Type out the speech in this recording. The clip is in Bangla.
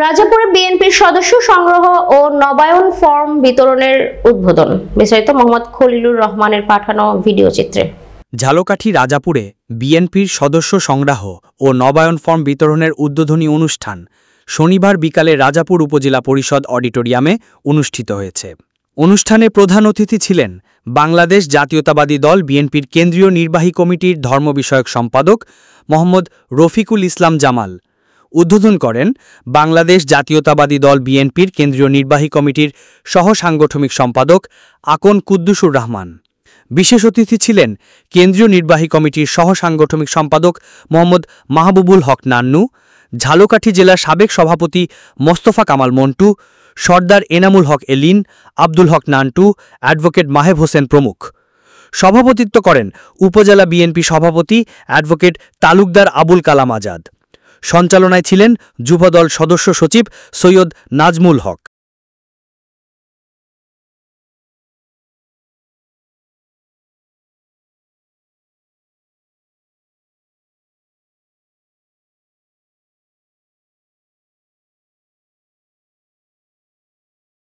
রাজাপুরে বিএনপির সদস্য সংগ্রহ ও নবায়ন ফর্ম বিতরণের উদ্বোধন। বিস্তারিত মোহাম্মদ খলিলুর রহমানের পাঠানো ভিডিও চিত্রে। ঝালকাঠি রাজাপুরে বিএনপির সদস্য সংগ্রহ ও নবায়ন ফর্ম বিতরণের উদ্বোধনী অনুষ্ঠান শনিবার বিকালে রাজাপুর উপজেলা পরিষদ অডিটোরিয়ামে অনুষ্ঠিত হয়েছে। অনুষ্ঠানে প্রধান অতিথি ছিলেন বাংলাদেশ জাতীয়তাবাদী দল বিএনপির কেন্দ্রীয় নির্বাহী কমিটির ধর্ম বিষয়ক সম্পাদক মোহাম্মদ রফিকুল ইসলাম জামাল। উদ্বোধন করেন বাংলাদেশ জাতীয়তাবাদী দল বিএনপির কেন্দ্রীয় নির্বাহী কমিটির সহ সাংগঠনিক সম্পাদক আকন কুদ্দুসুর রহমান। বিশেষ অতিথি ছিলেন কেন্দ্রীয় নির্বাহী কমিটির সহ সাংগঠনিক সম্পাদক মোহাম্মদ মাহবুবুল হক নান্নু, ঝালকাঠি জেলার সাবেক সভাপতি মোস্তফা কামাল মন্টু, সর্দার এনামুল হক এলিন, আব্দুল হক নান্টু, অ্যাডভোকেট মাহেব হোসেন প্রমুখ। সভাপতিত্ব করেন উপজেলা বিএনপি সভাপতি অ্যাডভোকেট তালুকদার আবুল কালাম আজাদ। সঞ্চালনায় ছিলেন যুবদল সদস্য সচিব সৈয়দ নাজমুল হক।